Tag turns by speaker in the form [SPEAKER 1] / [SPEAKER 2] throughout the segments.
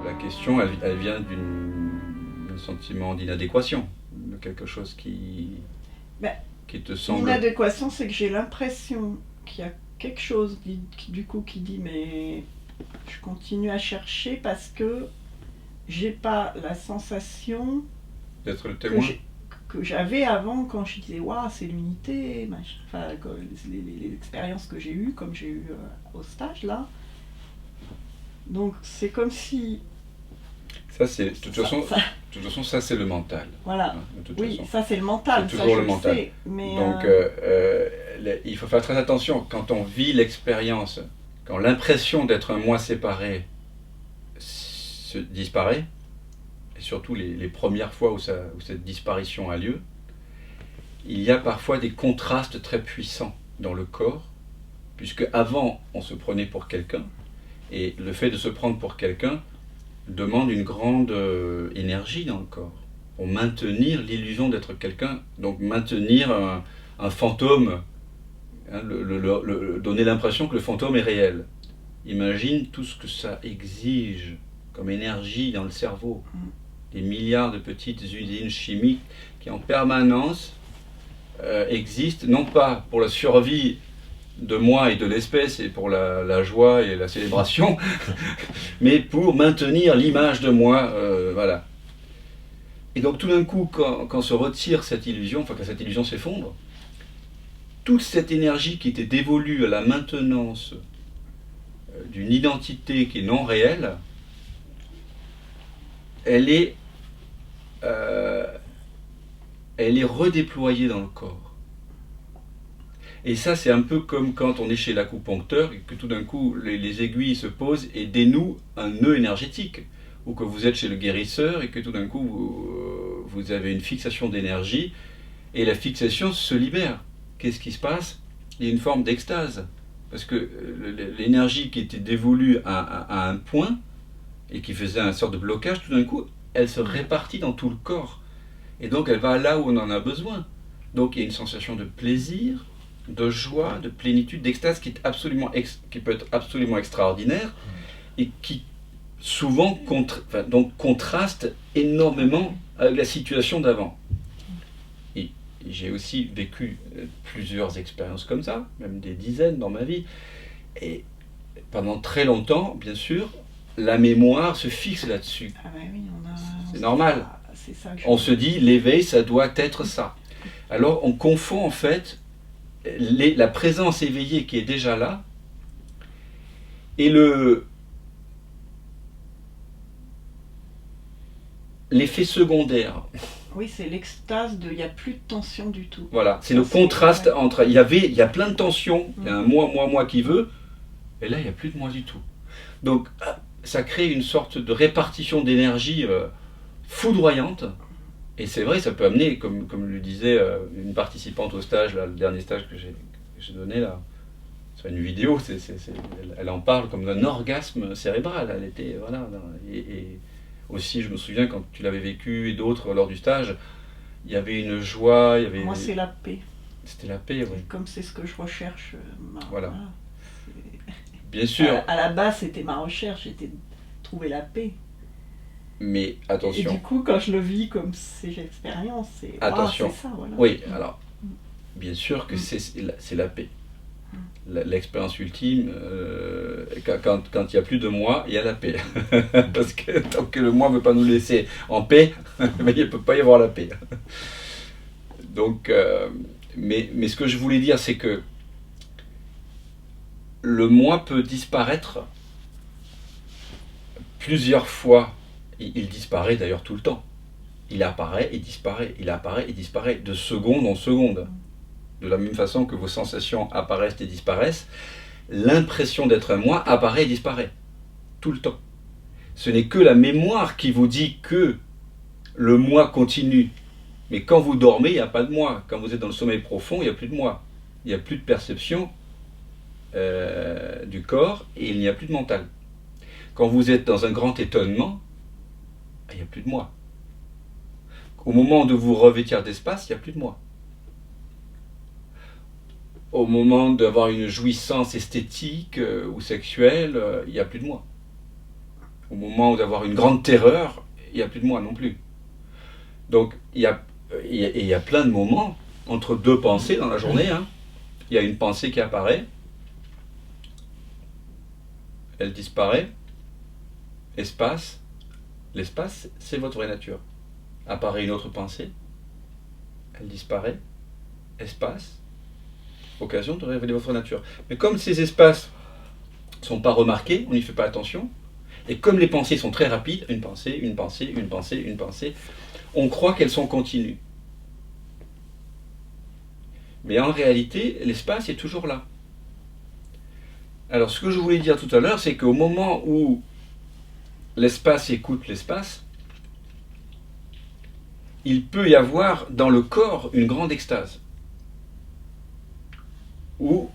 [SPEAKER 1] La question, elle vient d'un sentiment d'inadéquation, de quelque chose
[SPEAKER 2] Ben,
[SPEAKER 1] qui te semble...
[SPEAKER 2] l'inadéquation, c'est que j'ai l'impression qu'il y a quelque chose du coup qui dit mais je continue à chercher parce que j'ai pas la sensation
[SPEAKER 1] D'être le
[SPEAKER 2] que
[SPEAKER 1] témoin.
[SPEAKER 2] j'avais avant quand je disais waouh c'est l'unité, enfin les expériences que j'ai eues comme j'ai eu au stage là. Donc c'est comme si
[SPEAKER 1] Ça, c'est, de toute façon, ça, c'est le mental.
[SPEAKER 2] voilà.
[SPEAKER 1] Hein, de toute
[SPEAKER 2] Oui,
[SPEAKER 1] façon.
[SPEAKER 2] ça c'est le mental,
[SPEAKER 1] C'est
[SPEAKER 2] ça
[SPEAKER 1] toujours
[SPEAKER 2] je
[SPEAKER 1] le
[SPEAKER 2] le
[SPEAKER 1] mental.
[SPEAKER 2] sais. Mais
[SPEAKER 1] Donc, il faut faire très attention. Quand on vit l'expérience, quand l'impression d'être un moi séparé disparaît, et surtout les premières fois où cette disparition a lieu, il y a parfois des contrastes très puissants dans le corps, puisque avant on se prenait pour quelqu'un, et le fait de se prendre pour quelqu'un demande une grande énergie dans le corps, pour maintenir l'illusion d'être quelqu'un, donc maintenir un fantôme, hein, donner l'impression que le fantôme est réel. Imagine tout ce que ça exige comme énergie dans le cerveau, des milliards de petites usines chimiques qui en permanence existent, non pas pour la survie de moi et de l'espèce et pour la joie et la célébration, mais pour maintenir l'image de moi, voilà. Et donc tout d'un coup, quand se retire cette illusion, enfin quand cette illusion s'effondre, toute cette énergie qui était dévolue à la maintenance d'une identité qui est non réelle, elle est, euh, elle est redéployée dans le corps. Et ça, c'est un peu comme quand on est chez l'acupuncteur et que tout d'un coup, les aiguilles se posent et dénouent un nœud énergétique. Ou que vous êtes chez le guérisseur et que tout d'un coup, vous avez une fixation d'énergie et la fixation se libère. Qu'est-ce qui se passe? Il y a une forme d'extase. Parce que l'énergie qui était dévolue à un point et qui faisait un sort de blocage, tout d'un coup, elle se répartit dans tout le corps. Et donc, elle va là où on en a besoin. Donc, il y a une sensation de plaisir, de joie, de plénitude, d'extase qui peut être absolument extraordinaire et qui souvent donc contraste énormément avec la situation d'avant. Et j'ai aussi vécu plusieurs expériences comme ça, même des dizaines dans ma vie. Et pendant très longtemps, bien sûr, la mémoire se fixe là-dessus.
[SPEAKER 2] ah ben oui,
[SPEAKER 1] C'est normal.
[SPEAKER 2] C'est ça que
[SPEAKER 1] On se dit, l'éveil, ça doit être ça. Alors on confond en fait la présence éveillée qui est déjà là et l'effet secondaire.
[SPEAKER 2] oui, c'est l'extase de il n'y a plus de tension du tout.
[SPEAKER 1] Voilà, c'est le contraste
[SPEAKER 2] ouais.
[SPEAKER 1] entre il y a plein de tensions, il y a un moi qui veut, et là il n'y a plus de moi du tout. Donc ça crée une sorte de répartition d'énergie foudroyante. Et c'est vrai, ça peut amener, comme le disait une participante au stage, là, le dernier stage que j'ai donné là, sur une vidéo, elle en parle comme d'un orgasme cérébral. Elle était, voilà, et aussi, je me souviens quand tu l'avais vécu et d'autres lors du stage, il y avait une joie, il y avait.
[SPEAKER 2] Moi, c'est la paix.
[SPEAKER 1] C'était la paix, oui.
[SPEAKER 2] Comme c'est ce que je recherche.
[SPEAKER 1] Voilà. Bien sûr.
[SPEAKER 2] À la base, c'était ma recherche, c'était de trouver la paix.
[SPEAKER 1] Mais attention.
[SPEAKER 2] Et du coup, quand je le vis comme ces expériences,
[SPEAKER 1] attention.
[SPEAKER 2] C'est ça, voilà.
[SPEAKER 1] Oui, alors, bien sûr que c'est la paix. L'expérience ultime, quand il n'y a plus de moi, il y a la paix. Parce que tant que le moi ne veut pas nous laisser en paix, il ne peut pas y avoir la paix. Donc, mais ce que je voulais dire, c'est que le moi peut disparaître plusieurs fois. Il disparaît d'ailleurs tout le temps. Il apparaît et disparaît, il apparaît et disparaît, de seconde en seconde. De la même façon que vos sensations apparaissent et disparaissent, l'impression d'être un moi apparaît et disparaît. Tout le temps. Ce n'est que la mémoire qui vous dit que le moi continue. Mais quand vous dormez, il n'y a pas de moi. Quand vous êtes dans le sommeil profond, il n'y a plus de moi. Il n'y a plus de perception du corps et il n'y a plus de mental. Quand vous êtes dans un grand étonnement, il n'y a plus de moi. Au moment de vous revêtir d'espace, il n'y a plus de moi. Au moment d'avoir une jouissance esthétique ou sexuelle, il n'y a plus de moi. Au moment d'avoir une grande terreur, il n'y a plus de moi non plus. Donc il y a plein de moments entre deux pensées dans la journée. Hein. Il y a une pensée qui apparaît, elle disparaît, espace. L'espace, c'est votre vraie nature. Apparaît une autre pensée, elle disparaît, espace, occasion de révéler votre nature. Mais comme ces espaces ne sont pas remarqués, on n'y fait pas attention, et comme les pensées sont très rapides, une pensée, une pensée, une pensée, une pensée, on croit qu'elles sont continues. Mais en réalité, l'espace est toujours là. Alors ce que je voulais dire tout à l'heure, c'est qu'au moment où l'espace écoute l'espace, il peut y avoir dans le corps une grande extase. Ou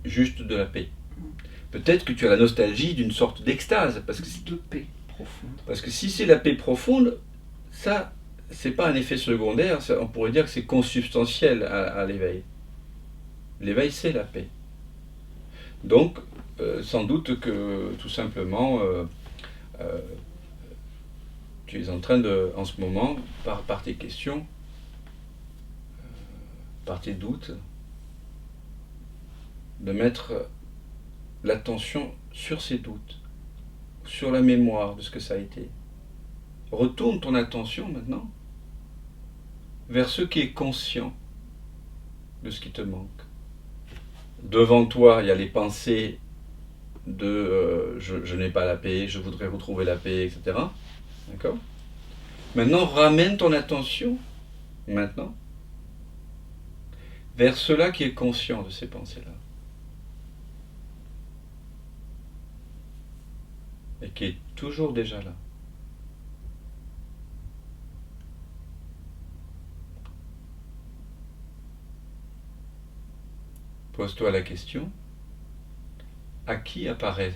[SPEAKER 1] juste de la paix. Peut-être que tu as la nostalgie d'une sorte d'extase.
[SPEAKER 2] De paix profonde.
[SPEAKER 1] Parce que si c'est la paix profonde, ça, c'est pas un effet secondaire, ça, on pourrait dire que c'est consubstantiel à l'éveil. L'éveil, c'est la paix. Donc, sans doute que tout simplement, tu es en train de, en ce moment, par tes questions, par tes doutes, de mettre l'attention sur ces doutes, sur la mémoire de ce que ça a été. Retourne ton attention maintenant vers ce qui est conscient de ce qui te manque. Devant toi, il y a les pensées de je n'ai pas la paix, je voudrais retrouver la paix, etc. D'accord ? Maintenant, ramène ton attention, maintenant, vers cela qui est conscient de ces pensées-là. Et qui est toujours déjà là. Pose-toi la question, à qui apparaissent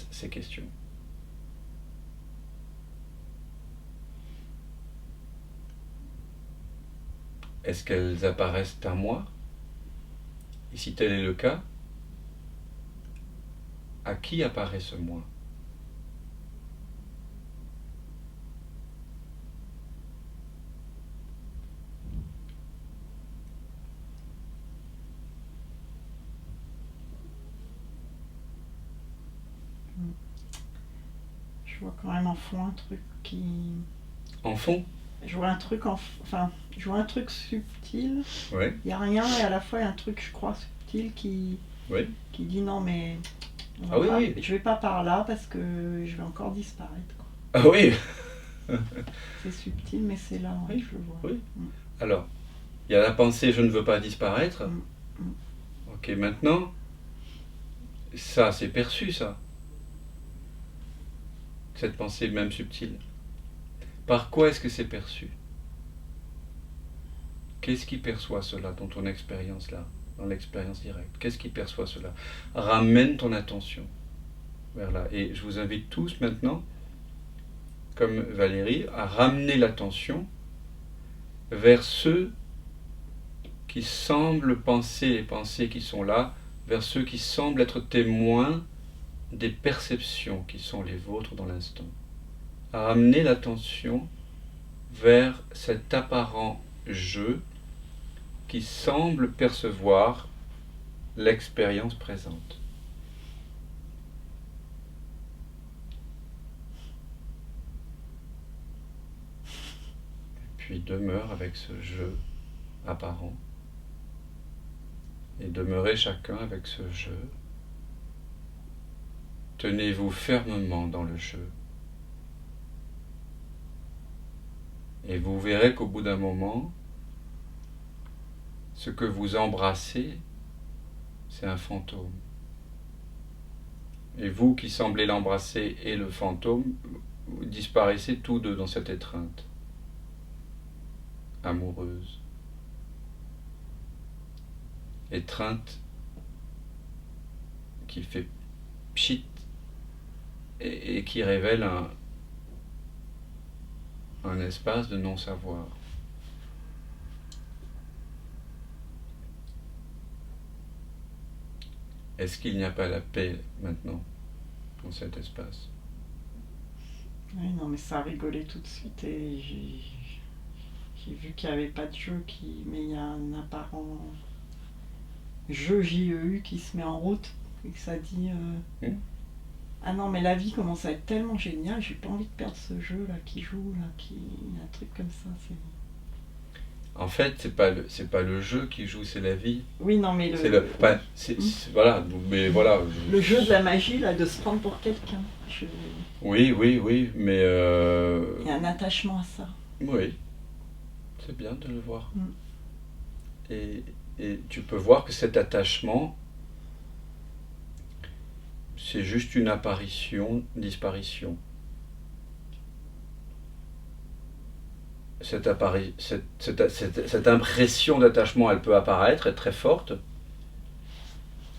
[SPEAKER 1] ces questions ? Est-ce qu'elles apparaissent à moi ? Et si tel est le cas, à qui apparaît ce moi ?
[SPEAKER 2] Je vois quand même en fond un truc qui...
[SPEAKER 1] En fond ?
[SPEAKER 2] Je vois un truc je vois un truc subtil.
[SPEAKER 1] Ouais.
[SPEAKER 2] Il n'y a rien et à la fois il y a un truc, je crois, subtil qui dit non mais
[SPEAKER 1] oui.
[SPEAKER 2] Je vais pas par là parce que je vais encore disparaître. Quoi.
[SPEAKER 1] Ah oui.
[SPEAKER 2] C'est subtil mais c'est là,
[SPEAKER 1] oui,
[SPEAKER 2] je le vois.
[SPEAKER 1] Oui. Alors, il y a la pensée je ne veux pas disparaître. Ok, maintenant, ça c'est perçu ça. Cette pensée même subtile. Par quoi est-ce que c'est perçu ? Qu'est-ce qui perçoit cela dans ton expérience là, dans l'expérience directe ? Qu'est-ce qui perçoit cela ? Ramène ton attention vers là. Et je vous invite tous maintenant, comme Valérie, à ramener l'attention vers ceux qui semblent penser les pensées qui sont là, vers ceux qui semblent être témoins des perceptions qui sont les vôtres dans l'instant. À ramener l'attention vers cet apparent jeu qui semble percevoir l'expérience présente. Et puis demeure avec ce jeu apparent. Et demeurez chacun avec ce jeu. Tenez-vous fermement dans le jeu. Et vous verrez qu'au bout d'un moment, ce que vous embrassez, c'est un fantôme. Et vous qui semblez l'embrasser et le fantôme, vous disparaissez tous deux dans cette étreinte amoureuse. Étreinte qui fait pchit et qui révèle un espace de non-savoir. Est-ce qu'il n'y a pas la paix maintenant ? dans cet espace.
[SPEAKER 2] Oui, non, mais ça a rigolé tout de suite et j'ai vu qu'il n'y avait pas de jeu, mais il y a un apparent jeu JEU qui se met en route et que ça dit ah non, mais la vie commence à être tellement géniale, j'ai pas envie de perdre ce jeu là qui joue, là, il y a un truc comme ça.
[SPEAKER 1] En fait, c'est pas le jeu qui joue, c'est la vie.
[SPEAKER 2] Oui, non, mais
[SPEAKER 1] voilà, mais voilà.
[SPEAKER 2] Le jeu de la magie, là, de se prendre pour quelqu'un.
[SPEAKER 1] Oui, mais...
[SPEAKER 2] Il y a un attachement à ça.
[SPEAKER 1] Oui, c'est bien de le voir. Et tu peux voir que cet attachement, c'est juste une apparition, disparition. Cette impression d'attachement, elle peut apparaître, être très forte.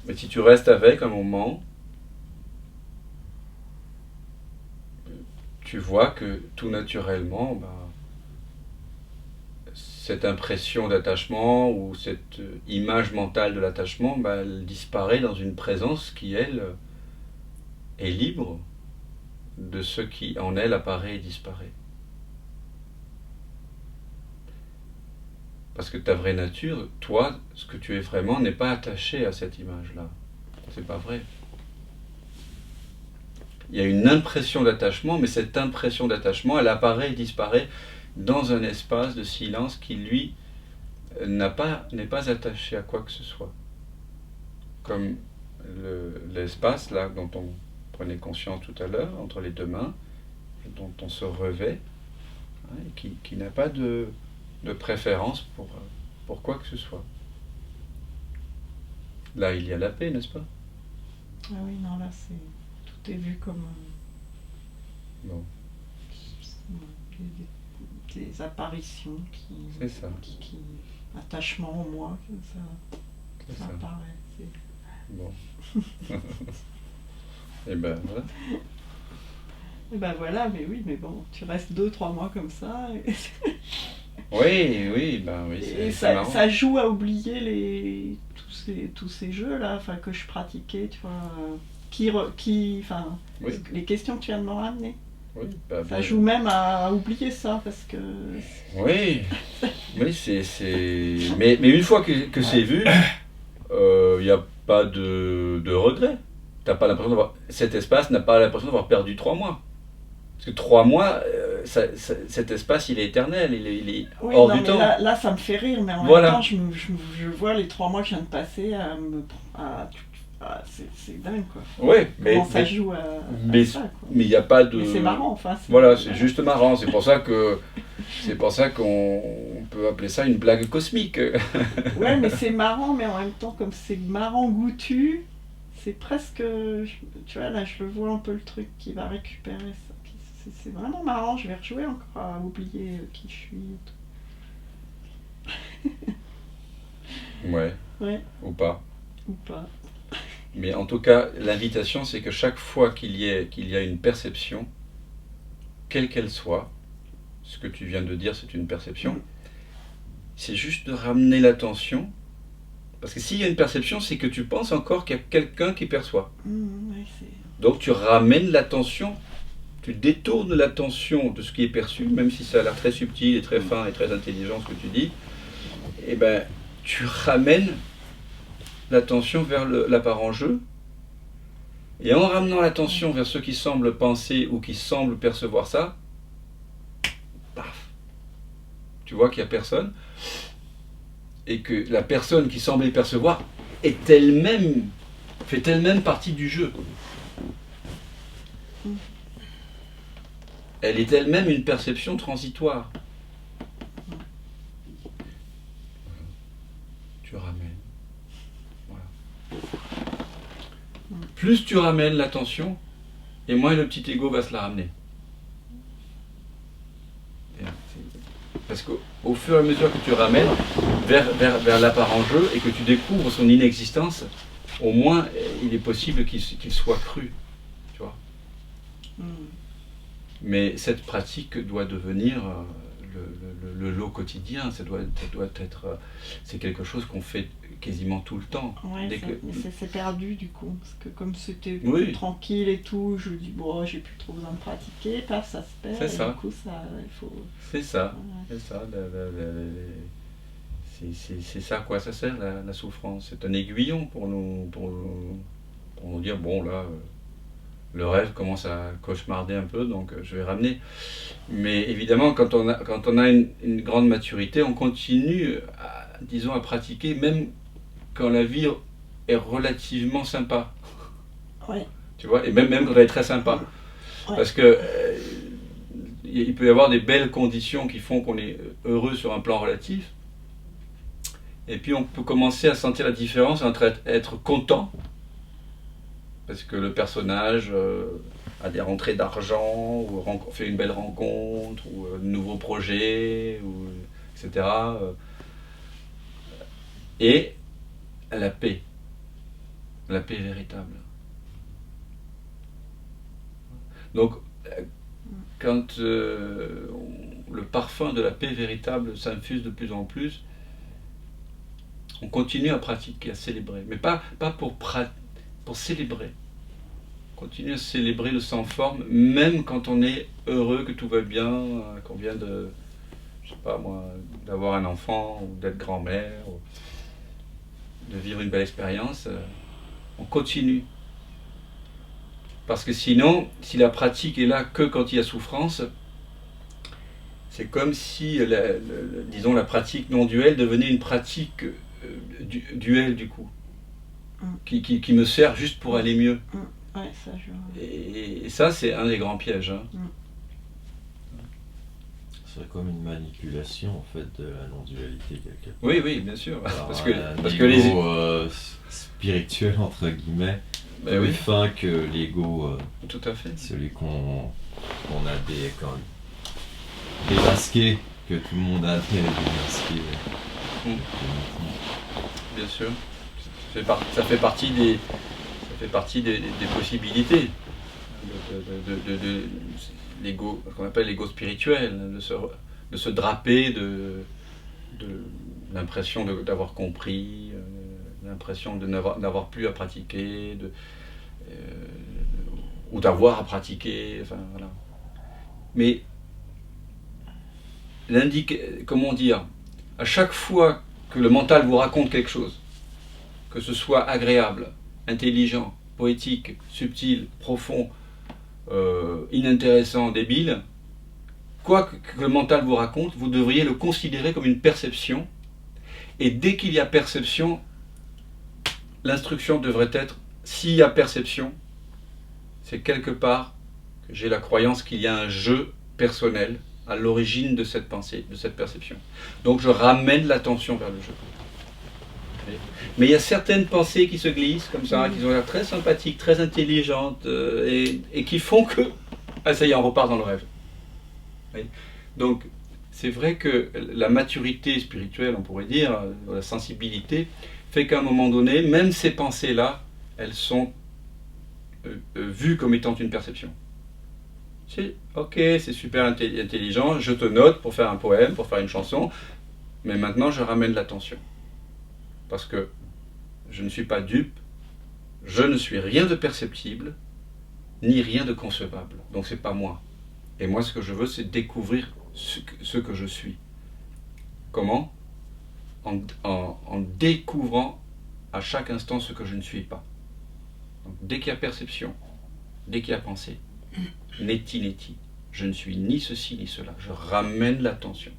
[SPEAKER 1] Mais si tu restes avec un moment, tu vois que tout naturellement, cette impression d'attachement ou cette image mentale de l'attachement, elle disparaît dans une présence qui, elle, est libre de ce qui en elle apparaît et disparaît. Parce que ta vraie nature, toi, ce que tu es vraiment, n'est pas attaché à cette image-là. C'est pas vrai. Il y a une impression d'attachement, mais cette impression d'attachement, elle apparaît et disparaît dans un espace de silence qui, lui, n'est pas attaché à quoi que ce soit. Comme l'espace, là, dont on prenait conscience tout à l'heure, entre les deux mains, et dont on se revêt, et qui n'a pas de préférence pour quoi que ce soit. Là, il y a la paix, n'est-ce pas?
[SPEAKER 2] Ah oui, non, là, tout est vu comme
[SPEAKER 1] bon.
[SPEAKER 2] Des apparitions
[SPEAKER 1] c'est ça.
[SPEAKER 2] Qui attachement au moi, ça apparaît.
[SPEAKER 1] Bon. Et ben voilà.
[SPEAKER 2] Et ben voilà, mais oui, mais bon, tu restes 2-3 mois comme ça.
[SPEAKER 1] Oui,
[SPEAKER 2] et ça joue à oublier tous ces jeux-là, que je pratiquais, tu vois, les questions que tu viens de me ramener.
[SPEAKER 1] Oui,
[SPEAKER 2] ça joue même à oublier ça, parce que...
[SPEAKER 1] Oui, c'est... Mais une fois que c'est vu, il n'y a pas de regret. T'as pas l'impression d'avoir... Cet espace n'a pas l'impression d'avoir perdu 3 mois. Parce que 3 mois, cet espace, il est éternel, il est hors du temps.
[SPEAKER 2] Là, ça me fait rire, mais en même temps, je vois les 3 mois que je viens de passer c'est dingue, quoi.
[SPEAKER 1] Ouais,
[SPEAKER 2] comment ça joue à ça, quoi.
[SPEAKER 1] Mais il n'y a pas de...
[SPEAKER 2] Mais c'est marrant,
[SPEAKER 1] Voilà, c'est juste marrant. C'est pour ça qu'on peut appeler ça une blague cosmique.
[SPEAKER 2] Ouais, mais c'est marrant, mais en même temps, comme c'est marrant goûtu, c'est presque... Tu vois, là, je le vois un peu le truc qui va récupérer ça. C'est vraiment marrant, je vais rejouer encore à oublier qui je suis.
[SPEAKER 1] Ouais. Ou pas. Mais en tout cas, l'invitation, c'est que chaque fois qu'il y a une perception, quelle qu'elle soit, ce que tu viens de dire, c'est une perception, c'est juste de ramener l'attention, parce que s'il y a une perception, c'est que tu penses encore qu'il y a quelqu'un qui perçoit. Donc tu ramènes l'attention, tu détournes l'attention de ce qui est perçu, même si ça a l'air très subtil et très fin et très intelligent ce que tu dis, et ben tu ramènes l'attention vers l'apparent jeu, et en ramenant l'attention vers ceux qui semblent penser ou qui semblent percevoir ça, paf, tu vois qu'il n'y a personne, et que la personne qui semblait percevoir fait elle-même partie du jeu. Elle est elle-même une perception transitoire. Tu ramènes. Voilà. Plus tu ramènes l'attention, et moins le petit ego va se la ramener. Parce qu'au fur et à mesure que tu ramènes vers l'apparent jeu et que tu découvres son inexistence, au moins il est possible qu'il soit cru. Tu vois. Mais cette pratique doit devenir le lot quotidien, ça doit être, c'est quelque chose qu'on fait quasiment tout le temps.
[SPEAKER 2] Ouais,
[SPEAKER 1] Dès que-
[SPEAKER 2] mais c'est perdu du coup, parce que comme c'était
[SPEAKER 1] Oui.
[SPEAKER 2] plus tranquille et tout, je me dis bon, j'ai plus trop besoin de pratiquer, paf, ça se perd,
[SPEAKER 1] C'est
[SPEAKER 2] et
[SPEAKER 1] ça.
[SPEAKER 2] du coup ça, il faut...
[SPEAKER 1] C'est ça,
[SPEAKER 2] Ouais.
[SPEAKER 1] c'est ça. C'est ça à quoi ça sert la souffrance. C'est un aiguillon pour nous dire bon là, le rêve commence à cauchemarder un peu, donc je vais ramener. Mais évidemment, quand on a une grande maturité, on continue, disons, à pratiquer, même quand la vie est relativement sympa.
[SPEAKER 2] Ouais.
[SPEAKER 1] Tu vois, et même quand elle est très sympa.
[SPEAKER 2] Ouais.
[SPEAKER 1] Parce que il peut y avoir des belles conditions qui font qu'on est heureux sur un plan relatif. Et puis on peut commencer à sentir la différence entre être content, parce que le personnage a des rentrées d'argent, ou fait une belle rencontre, ou de nouveaux projets, etc. Et la paix véritable. Donc, quand le parfum de la paix véritable s'infuse de plus en plus, on continue à pratiquer, à célébrer. Mais pas pour célébrer. On continue à célébrer le sans forme, même quand on est heureux, que tout va bien, qu'on vient de, je sais pas moi, d'avoir un enfant, ou d'être grand-mère, ou de vivre une belle expérience. On continue. Parce que sinon, si la pratique est là que quand il y a souffrance, c'est comme si, disons, la pratique non-duelle devenait une pratique duelle du coup, qui me sert juste pour aller mieux.
[SPEAKER 2] Ouais, ça je...
[SPEAKER 1] Et ça, c'est un des grands pièges. Hein.
[SPEAKER 3] C'est comme une manipulation en fait de la non-dualité quelque part.
[SPEAKER 1] Oui, bien sûr.
[SPEAKER 3] Alors,
[SPEAKER 1] parce
[SPEAKER 3] un
[SPEAKER 1] que les
[SPEAKER 3] ego spirituel entre guillemets,
[SPEAKER 1] ben
[SPEAKER 3] plus
[SPEAKER 1] oui,
[SPEAKER 3] fin que l'ego,
[SPEAKER 1] tout à fait.
[SPEAKER 3] celui qu'on a démasqué, que tout le monde a démasqué.
[SPEAKER 1] Bien sûr. Ça fait partie des possibilités de l'ego, ce qu'on appelle l'ego spirituel, de se draper de l'impression d'avoir compris, l'impression de n'avoir plus à pratiquer, ou d'avoir à pratiquer, enfin voilà. Mais comment dire, à chaque fois que le mental vous raconte quelque chose, que ce soit agréable, intelligent, poétique, subtil, profond, inintéressant, débile, quoi que le mental vous raconte, vous devriez le considérer comme une perception. Et dès qu'il y a perception, l'instruction devrait être, s'il y a perception, c'est quelque part que j'ai la croyance qu'il y a un jeu personnel à l'origine de cette pensée, de cette perception. Donc je ramène l'attention vers le jeu. Mais il y a certaines pensées qui se glissent comme ça, qui ont l'air très sympathiques, très intelligentes, et qui font que, ah ça y est, on repart dans le rêve. Oui. Donc c'est vrai que la maturité spirituelle, on pourrait dire, la sensibilité, fait qu'à un moment donné, même ces pensées-là, elles sont vues comme étant une perception. C'est ok, c'est super intelligent, je te note pour faire un poème, pour faire une chanson, mais maintenant je ramène l'attention. Parce que je ne suis pas dupe, je ne suis rien de perceptible, ni rien de concevable. Donc c'est pas moi. Et moi ce que je veux, c'est découvrir ce que je suis. Comment ? En découvrant à chaque instant ce que je ne suis pas. Donc, dès qu'il y a perception, dès qu'il y a pensée, neti, je ne suis ni ceci ni cela. Je ramène l'attention.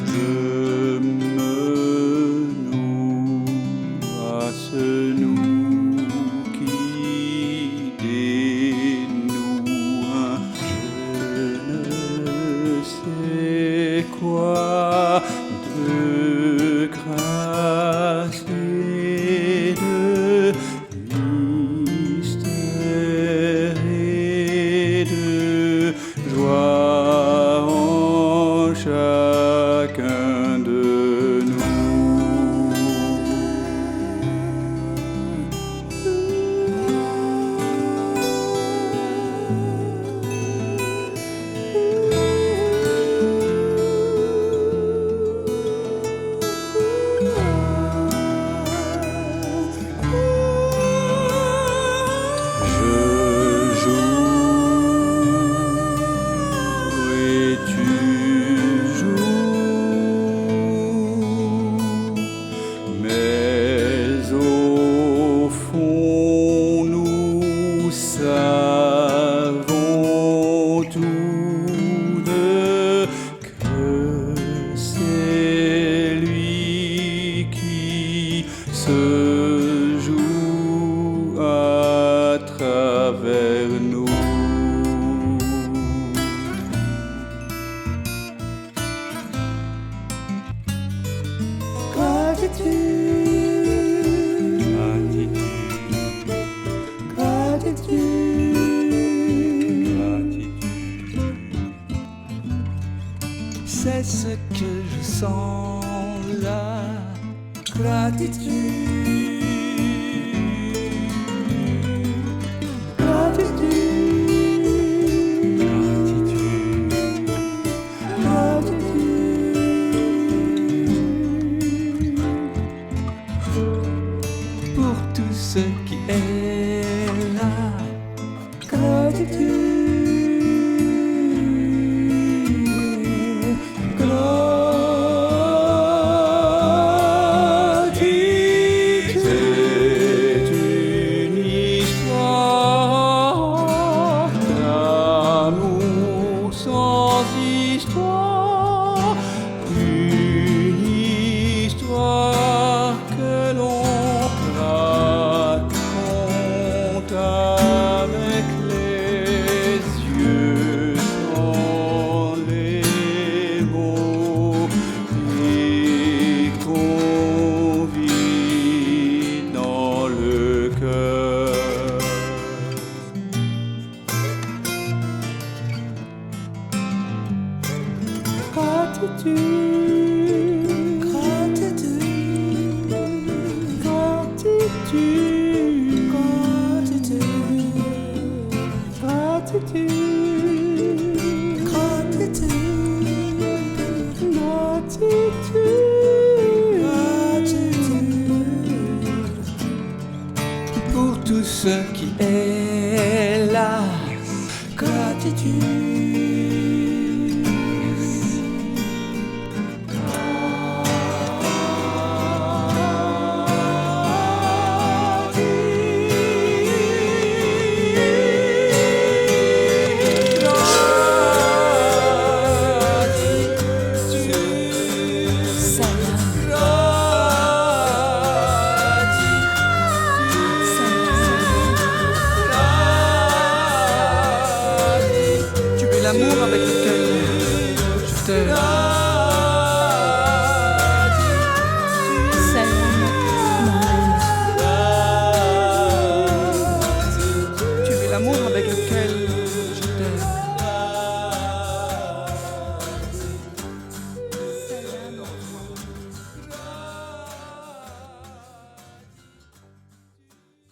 [SPEAKER 1] Je me noue à ce nous qui
[SPEAKER 4] chacun de nous. Se joue à travers nous. Gratitude, gratitude, gratitude, gratitude. C'est ce que je sens là. Gratitude, gratitude, gratitude, gratitude pour tout ce qui est là. Gratitude. Une histoire que l'on raconte avec les yeux sans les mots et qu'on vit dans le cœur. Gratitude, gratitude, gratitude, gratitude, gratitude, gratitude, gratitude pour tout ce qui est là. Gratitude.